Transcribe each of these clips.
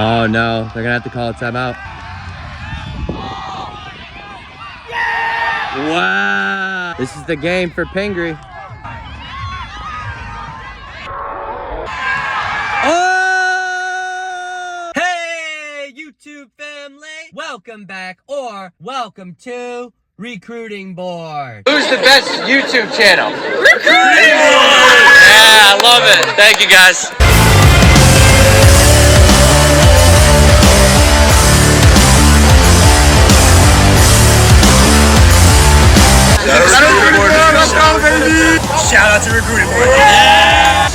Oh no, they're gonna have to call a timeout. Wow, this is the game for Pingree. Oh! Hey, YouTube family, welcome back or welcome to Recruiting Board. Who's the best YouTube channel? Recruiting Board! Yeah, I love it. Thank you guys. Shout out to Recruiting Board. Yeah!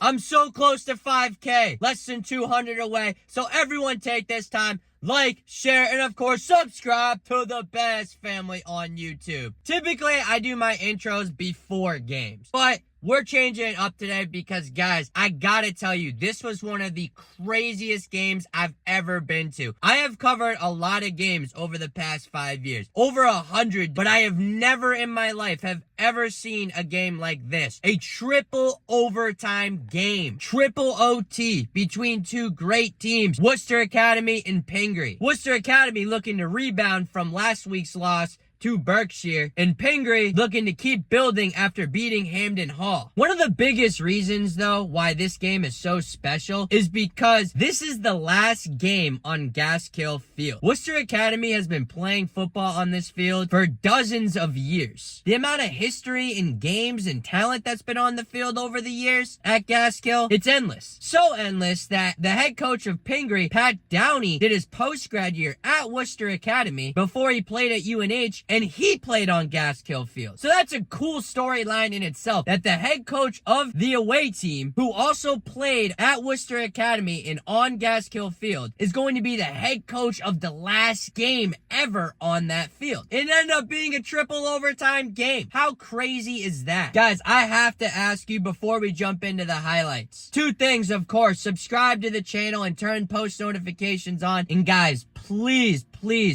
I'm so close to 5K, less than 200 away. So everyone take this time, like, share, and of course, subscribe to the best family on YouTube. Typically, I do my intros before games, but we're changing it up today because, guys, I gotta tell you, this was one of the craziest games I've ever been to. I have covered a lot of games over the past 5 years, over 100, but I have never in my life have ever seen a game like this. A triple overtime game. Triple OT between two great teams, Worcester Academy and Pingree. Worcester Academy looking to rebound from last week's loss to Berkshire, and Pingree looking to keep building after beating Hamden Hall. One of the biggest reasons, though, why this game is so special is because this is the last game on Gaskill Field. Worcester Academy has been playing football on this field for dozens of years. The amount of history and games and talent that's been on the field over the years at Gaskill, it's endless. So endless that the head coach of Pingree, Pat Downey, did his post-grad year at Worcester Academy before he played at UNH, and he played on Gaskill Field. So that's a cool storyline in itself, that the head coach of the away team, who also played at Worcester Academy and on Gaskill Field, is going to be the head coach of the last game ever on that field. It ended up being a triple overtime game. How crazy is that? Guys, I have to ask you before we jump into the highlights. Two things, of course. Subscribe to the channel and turn post notifications on. And guys, please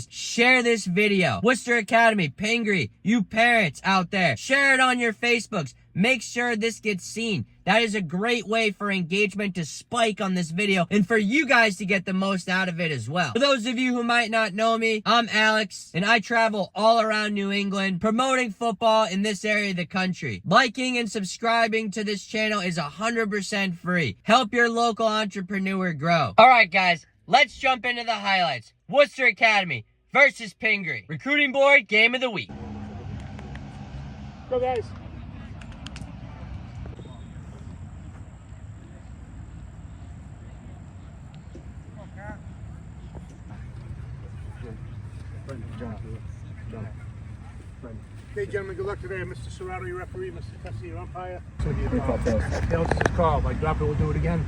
share this video. Worcester Academy, Pingree, you parents out there, share it on your Facebooks. Make sure this gets seen. That is a great way for engagement to spike on this video and for you guys to get the most out of it as well. For those of you who might not know me, I'm Alex, and I travel all around New England promoting football in this area of the country. Liking and subscribing to this channel is 100% free. Help your local entrepreneur grow. All right, guys, let's jump into the highlights. Worcester Academy versus Pingree. Recruiting Board game of the week. Go, guys. Okay, gentlemen, good luck today. Mr. Serrato, your referee. Mr. Tessie, your umpire. Tails is called. Like, drop it, we'll do it again.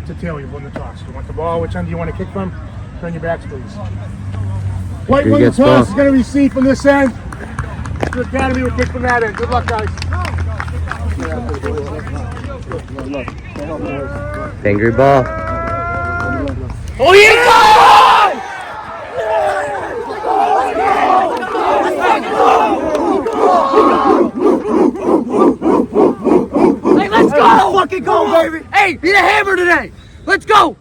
To tail, you won the toss. You want the ball? Which end do you want to kick from? Turn your backs, please. White won the toss is going to receive from this end. The Academy will kick from that end. Good luck, guys. Pingree ball. Oh, yeah! Hey, let's go! Fucking go, baby! Hey, be the hammer today! Let's go!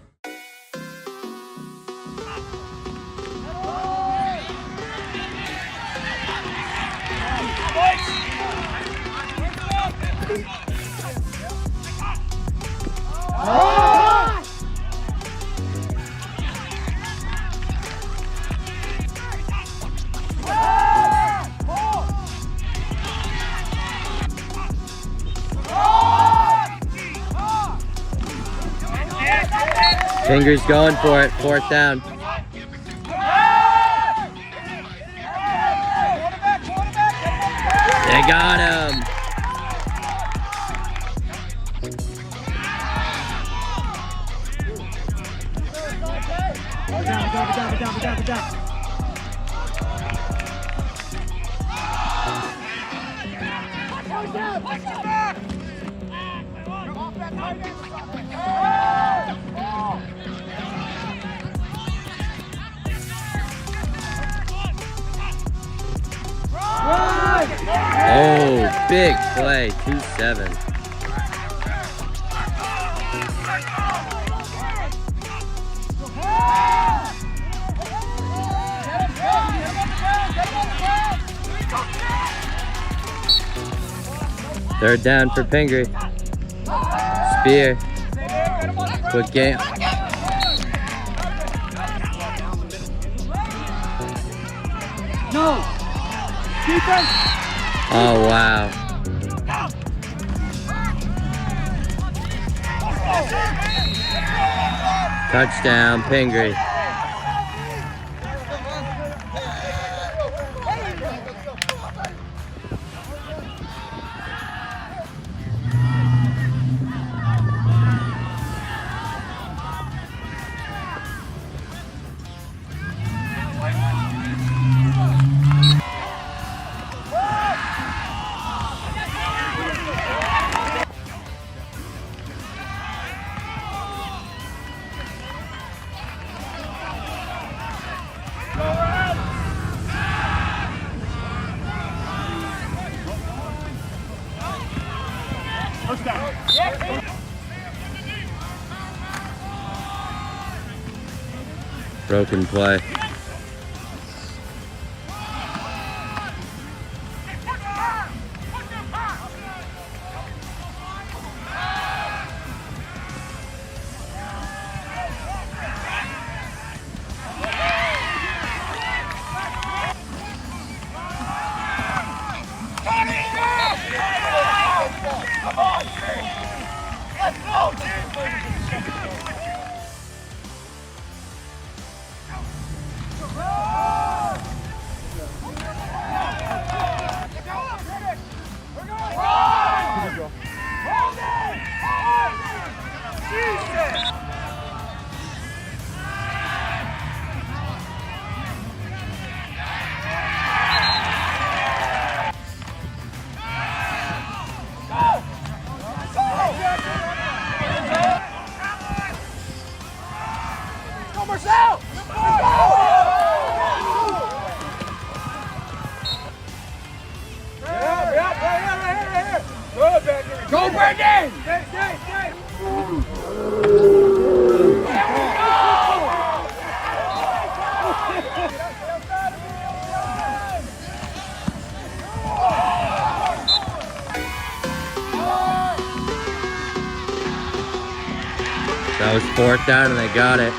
Pingree's going for it. Fourth down. They got him. Oh, big play, 2-7. Third down for Pingree. Spear. Quick game. No! Defense! Oh, wow. Touchdown, Pingree. Broken play. Go, Brandon! That was fourth down and they got it.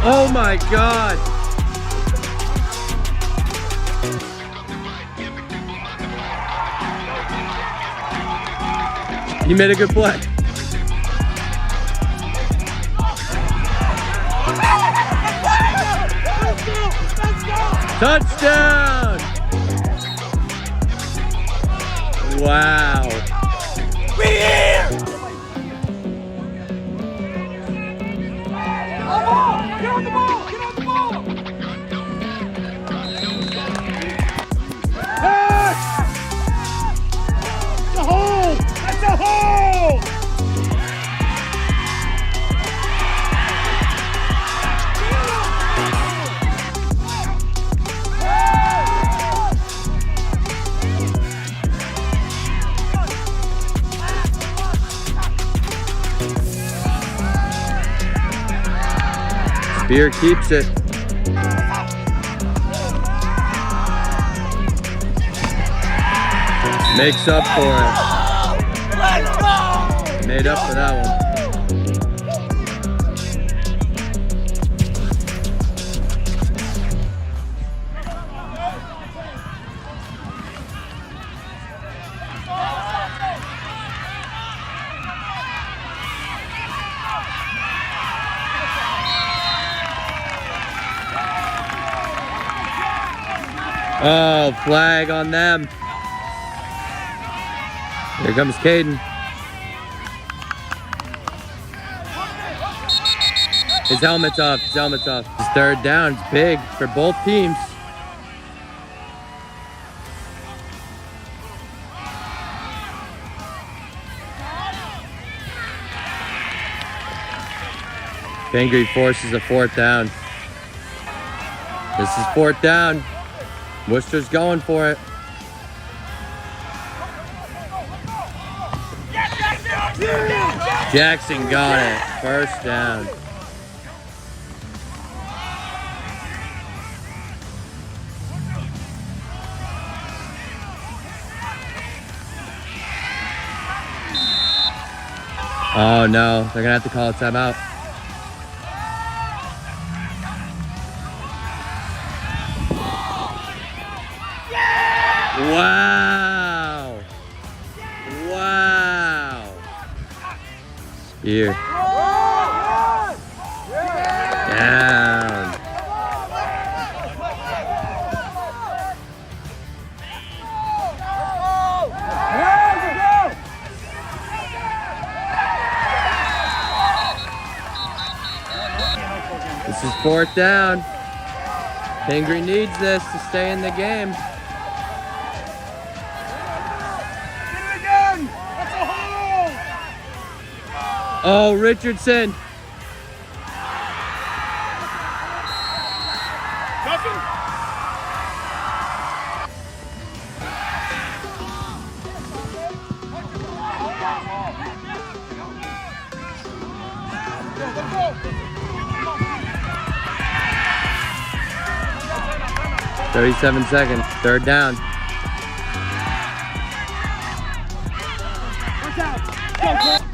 Oh my God! You made a good play. Touchdown! Wow. Spear keeps it. Makes up for it. Made up for that one. Oh, flag on them. Here comes Caden. His helmet's off, his helmet's off. His third down, it's big for both teams. Pingree forces a fourth down. This is fourth down. Worcester's going for it. Jackson got it. First down. Oh no, they're gonna have to call a timeout. Wow. Wow. Spear. Down. This is 4th down. Pingree needs this to stay in the game. Oh, Richardson. Nothing. Go. 37 seconds. 3rd down. Watch out. Go.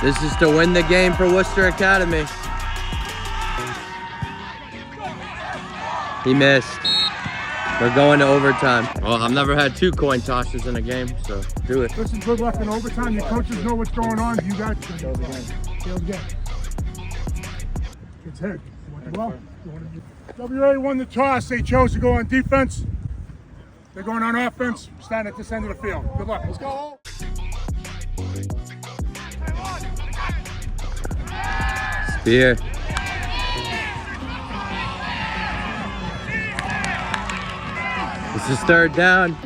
This is to win the game for Worcester Academy. He missed. We're going to overtime. Well, I've never had 2 coin tosses in a game, so do it. Listen, good luck in overtime. Your coaches know what's going on. You got to go again. It's hit. Well, WA won the toss. They chose to go on defense. They're going on offense. Starting at this end of the field. Good luck. Let's go. Spear. This is 3rd down.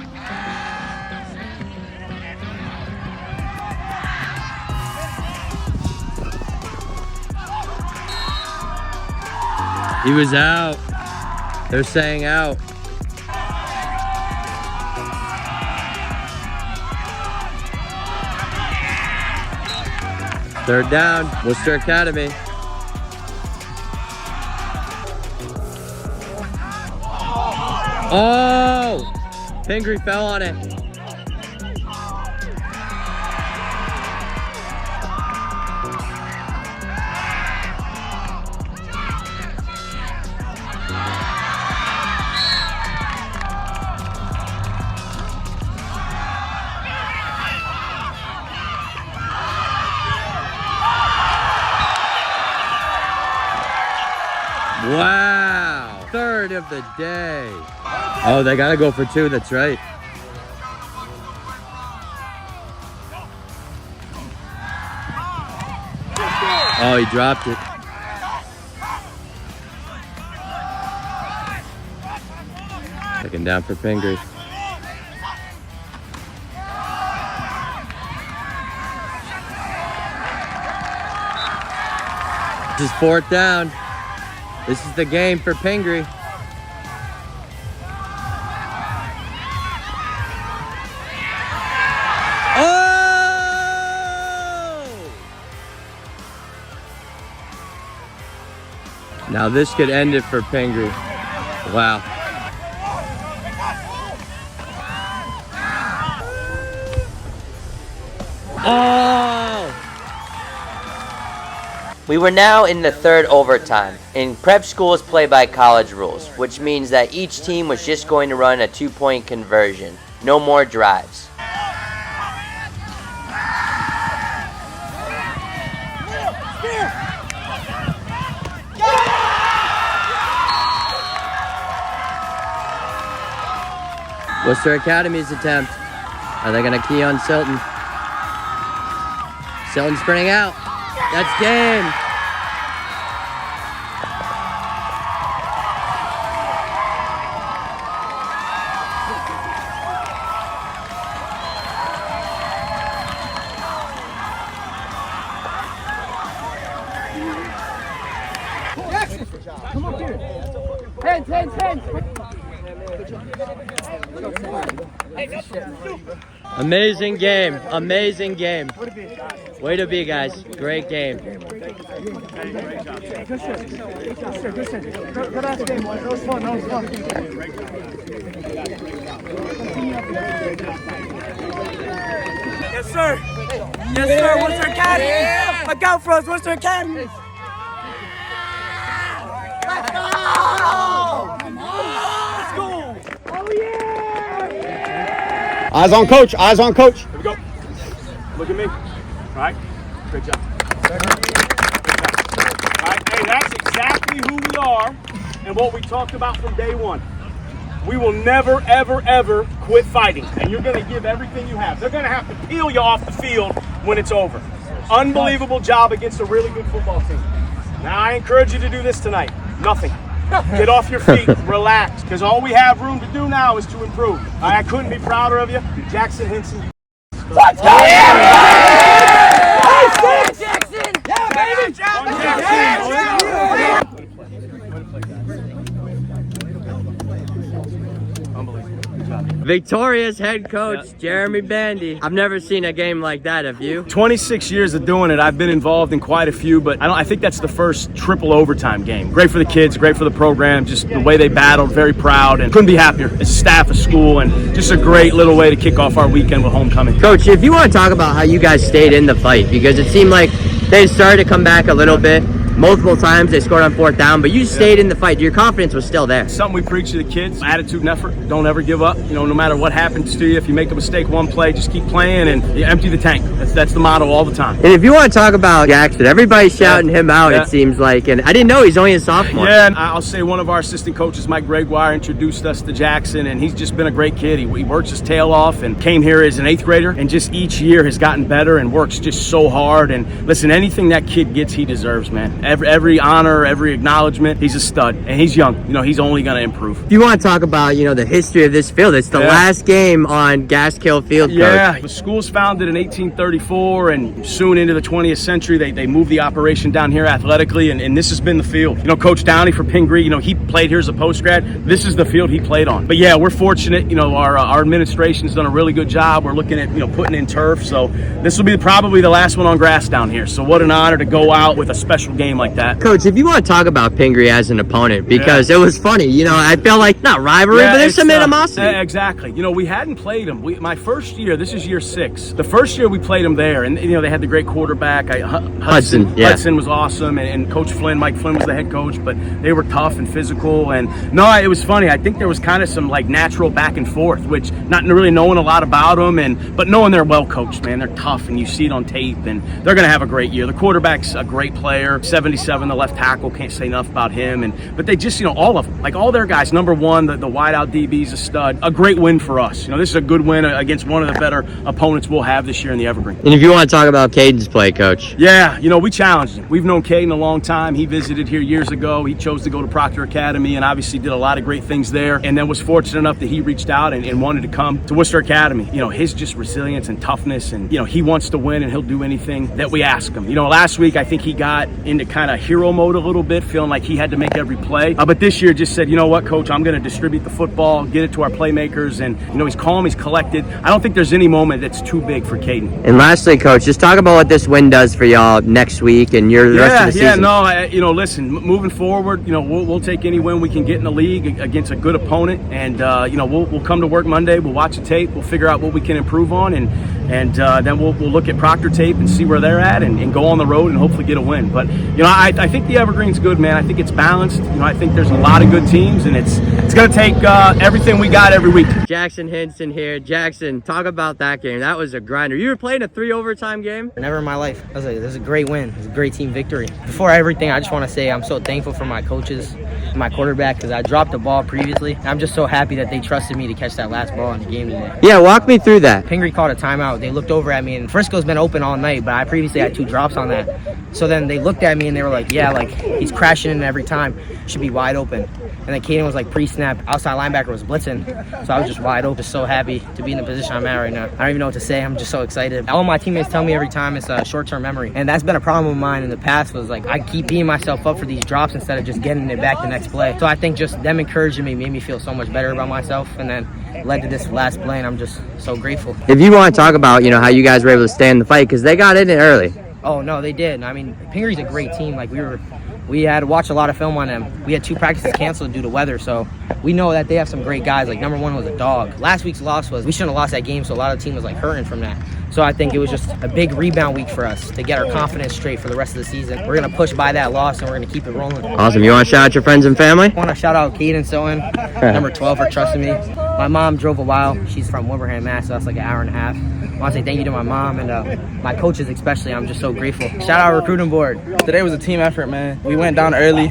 He was out. They're saying out. Third down, Worcester Academy. Oh! Pingree fell on it. Wow! 3rd of the day. Oh, they gotta go for 2, that's right. Oh, he dropped it. Second down for Pingree. This is 4th down. This is the game for Pingree. Now this could end it for Pingree. Wow. Oh! We were now in the 3rd overtime. In prep schools play by college rules, which means that each team was just going to run a 2-point conversion. No more drives. Worcester Academy's attempt. Are they going to key on Silton? Silton sprinting out. That's game. Come up here. Hands. Amazing game. Way to be, guys. Great game. Good ass game, boys. That was fun. Yes, sir. Worcester Academy. Look out for us, Worcester Academy. Let's go! Oh, yeah! Eyes on coach. Here we go. Look at me. All right. Great job. All right. Hey, that's exactly who we are and what we talked about from day one. We will never, ever quit fighting. And you're going to give everything you have. They're going to have to peel you off the field when it's over. Unbelievable job against a really good football team. Now, I encourage you to do this tonight. Nothing. Get off your feet, relax, because all we have room to do now is to improve. I couldn't be prouder of you. Jackson Henson. Let's go! Yeah! Jackson! Yeah, baby! Victorious head coach Jeremy Bandy. I've never seen a game like that, have you? 26 years of doing it. I've been involved in quite a few, but I think that's the first triple overtime game. Great for the kids, great for the program, just the way they battled, very proud, and couldn't be happier as a staff of school, and just a great little way to kick off our weekend with homecoming. Coach, if you want to talk about how you guys stayed in the fight, because it seemed like they started to come back a little bit. Multiple times they scored on 4th down, but you stayed in the fight. Your confidence was still there. Something we preach to the kids, attitude and effort. Don't ever give up. You know, no matter what happens to you, if you make a mistake one play, just keep playing and you empty the tank. That's the motto all the time. And if you want to talk about Jackson, everybody's shouting him out, it seems like. And I didn't know he's only a sophomore. Yeah, and I'll say one of our assistant coaches, Mike Gregoire, introduced us to Jackson, and he's just been a great kid. He works his tail off and came here as an 8th grader, and just each year has gotten better and works just so hard. And listen, anything that kid gets, he deserves, man. Every honor, every acknowledgement, he's a stud, and he's young. You know, he's only going to improve. If you want to talk about, the history of this field, it's the last game on Gaskill Field, Coach. Yeah, the school's founded in 1834, and soon into the 20th century, they moved the operation down here athletically, and this has been the field. You know, Coach Downey for Pingree, he played here as a post-grad. This is the field he played on. But yeah, we're fortunate. Our administration's done a really good job. We're looking at, putting in turf, so this will be probably the last one on grass down here. So what an honor to go out with a special game like that. Coach, if you want to talk about Pingree as an opponent, because it was funny, I feel like not rivalry, but there's some animosity. Exactly. We hadn't played them. My first year, this is year 6. The first year we played them there, and they had the great quarterback, Hudson. Hudson was awesome, and Coach Flynn, Mike Flynn was the head coach, but they were tough and physical. And no, it was funny. I think there was kind of some natural back and forth, which not really knowing a lot about them, but knowing they're well coached, man. They're tough, and you see it on tape, and they're going to have a great year. The quarterback's a great player, 77, the left tackle, can't say enough about him. But they just, all of them, all their guys. Number one, the wideout DB's a stud. A great win for us. This is a good win against one of the better opponents we'll have this year in the Evergreen. And if you want to talk about Caden's play, Coach. Yeah, we challenged him. We've known Caden a long time. He visited here years ago. He chose to go to Worcester Academy and obviously did a lot of great things there, and then was fortunate enough that he reached out and wanted to come to Worcester Academy. His just resilience and toughness, and he wants to win, and he'll do anything that we ask him. Last week I think he got into kind of hero mode a little bit, feeling like he had to make every play. But this year just said, you know what, Coach, I'm going to distribute the football, get it to our playmakers, and he's calm, he's collected. I don't think there's any moment that's too big for Caden. And lastly, Coach, just talk about what this win does for y'all next week and the rest of the season. Listen, moving forward, we'll take any win we can get in the league against a good opponent, and we'll come to work Monday, we'll watch the tape, we'll figure out what we can improve on, and then we'll look at Proctor tape and see where they're at, and go on the road and hopefully get a win. But I think the Evergreen's good, man. I think it's balanced. I think there's a lot of good teams, and it's going to take everything we got every week. Jackson Henson here. Jackson, talk about that game. That was a grinder. You were playing a 3 overtime game? Never in my life. This is a great win. It was a great team victory. Before everything, I just want to say I'm so thankful for my coaches, my quarterback, because I dropped the ball previously. I'm just so happy that they trusted me to catch that last ball in the game today. Yeah, walk me through that. Pingree called a timeout. They looked over at me, and Frisco's been open all night, but I previously had 2 drops on that. So then they looked at me and they were like, yeah, he's crashing in every time. Should be wide open. And then Caden was like pre-snap, outside linebacker was blitzing. So I was just wide open, so happy to be in the position I'm at right now. I don't even know what to say. I'm just so excited. All my teammates tell me every time it's a short-term memory. And that's been a problem of mine in the past, was like I keep beating myself up for these drops instead of just getting it back the next play. So I think just them encouraging me made me feel so much better about myself, and then led to this last play, and I'm just so grateful. If you want to talk about, how you guys were able to stay in the fight, because they got in it early. Oh, no, they did. I mean, Pingree's a great team. Like, we had watched a lot of film on them. We had 2 practices canceled due to weather, so we know that they have some great guys. Like, number 1 was a dog. Last week's loss was, we shouldn't have lost that game, so a lot of the team was, like, hurting from that. So I think it was just a big rebound week for us to get our confidence straight for the rest of the season. We're going to push by that loss, and we're going to keep it rolling. Awesome. You want to shout out your friends and family? I want to shout out Caden Sowen, number 12, for trusting me. My mom drove a while. She's from Wilbraham, Mass, so that's like an hour and a half. I want to say thank you to my mom and my coaches especially. I'm just so grateful. Shout out recruiting board. Today was a team effort, man. We went down early,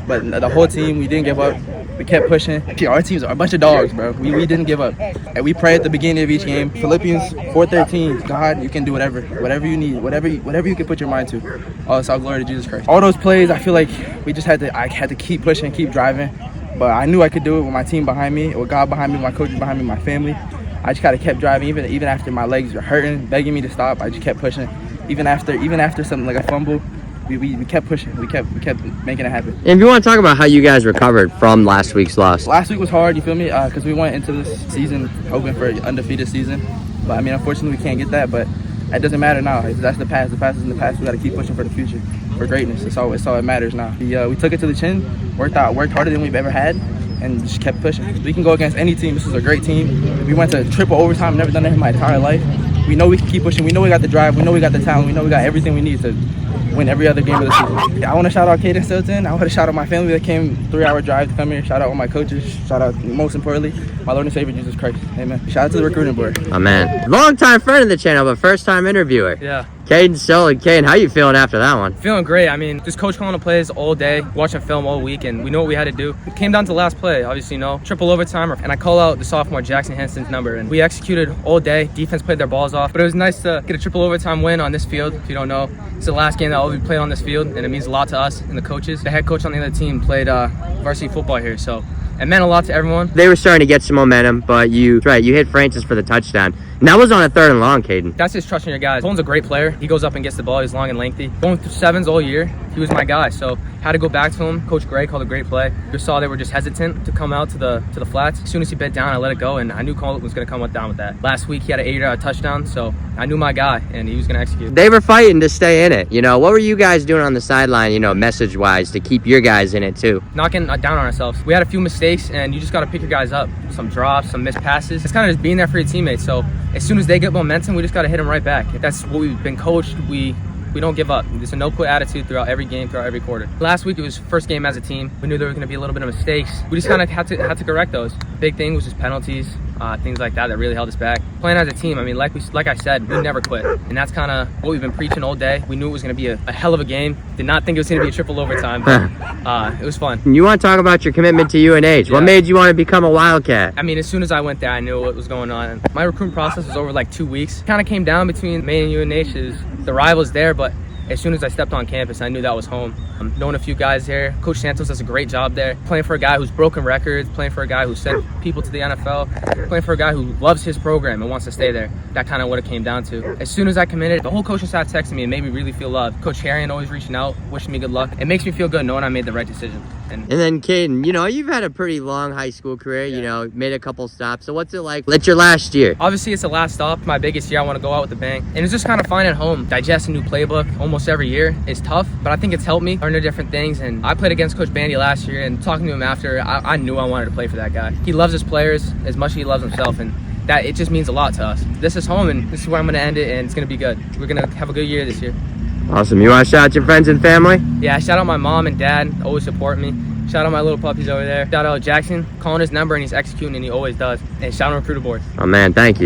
but the whole team, we didn't give up. We kept pushing. Our teams are a bunch of dogs, bro. We didn't give up. And we pray at the beginning of each game. Philippians 4:13, God, you can do whatever you need, whatever you can put your mind to. Oh, it's all glory to Jesus Christ. All those plays, I feel like I had to keep pushing, keep driving. But I knew I could do it with my team behind me, with God behind me, my coaches behind me, my family. I just gotta kept driving, even after my legs were hurting, begging me to stop. I just kept pushing. Even after something like a fumble, we kept pushing. We kept making it happen. And if you want to talk about how you guys recovered from last week's loss. Last week was hard, you feel me? Because we went into this season hoping for an undefeated season. But I mean, unfortunately, we can't get that. But it doesn't matter now. That's the past. The past is in the past. We got to keep pushing for the future, for greatness. It's all that matters now. We took it to the chin, worked harder than we've ever had, and just kept pushing. We can go against any team. This is a great team. We went to triple overtime. Never done that in my entire life. We know we can keep pushing. We know we got the drive. We know we got the talent. We know we got everything we need to win every other game of the season. I want to shout out Caden Stilton. I want to shout out my family that came 3-hour drive to come here. Shout out all my coaches. Shout out, most importantly, my Lord and Savior, Jesus Christ. Amen. Shout out to the recruiting board. Amen. Long-time friend of the channel, but first-time interviewer. Yeah. Caden Stilton. Caden, how you feeling after that one? Feeling great. I mean, just coach calling the plays all day, watching film all week, and we know what we had to do. It came down to the last play, obviously, triple overtime, and I call out the sophomore Jackson Henson's number, and we executed all day. Defense played their balls off, but it was nice to get a triple overtime win on this field. If you don't know, it's the last game that we played on this field, and it means a lot to us and the coaches. The head coach on the other team played varsity football here, so it meant a lot to everyone. They were starting to get some momentum, but you hit Francis for the touchdown. And that was on a 3rd and long, Caden. That's just trusting your guys. Colin's a great player. He goes up and gets the ball. He's long and lengthy. Going through 7s all year, he was my guy. So had to go back to him. Coach Gray called a great play. You saw they were just hesitant to come out to the flats. As soon as he bent down, I let it go, and I knew Colin was going to come down with that. Last week, he had an 8-yard touchdown, so I knew my guy, and he was going to execute. They were fighting to stay in it. What were you guys doing on the sideline, message-wise, to keep your guys in it, too? Not getting down on ourselves. We had a few mistakes, and you just got to pick your guys up. Some drops, some missed passes. It's kind of just being there for your teammates. So as soon as they get momentum, we just got to hit them right back. If that's what we've been coached, we don't give up. There's a no-quit attitude throughout every game, throughout every quarter. Last week, it was first game as a team. We knew there was going to be a little bit of mistakes. We just kind of had to correct those. Big thing was just penalties, things like that really held us back. Playing as a team, I mean, like I said, we never quit. And that's kind of what we've been preaching all day. We knew it was going to be a hell of a game. Did not think it was going to be a triple overtime, but it was fun. You want to talk about your commitment to UNH. What made you want to become a Wildcat? I mean, as soon as I went there, I knew what was going on. My recruitment process was over like 2 weeks. Kind of came down between Maine and UNH. The rivals there, but as soon as I stepped on campus, I knew that was home. Knowing a few guys there. Coach Santos does a great job there. Playing for a guy who's broken records, playing for a guy who sent people to the NFL, playing for a guy who loves his program and wants to stay there. That kind of what it came down to. As soon as I committed, the whole coaching staff texted me and made me really feel loved. Coach Harrion always reaching out, wishing me good luck. It makes me feel good knowing I made the right decision. And then, Caden, you've had a pretty long high school career, made a couple stops. So what's it like? It's your last year. Obviously, it's the last stop. My biggest year, I want to go out with a bang. And it's just kind of finding home. Digest a new playbook almost every year. It's tough, but I think it's helped me learn the different things. And I played against Coach Bandy last year, and talking to him after, I knew I wanted to play for that guy. He loves his players as much as he loves himself, and that it just means a lot to us. This is home, and this is where I'm going to end it, and it's going to be good. We're going to have a good year this year. Awesome. You want to shout out your friends and family? Yeah, shout out my mom and dad, always support me. Shout out my little puppies over there. Shout out Jackson, calling his number, and he's executing, and he always does. And shout out Recruiter Board. Oh, man, thank you.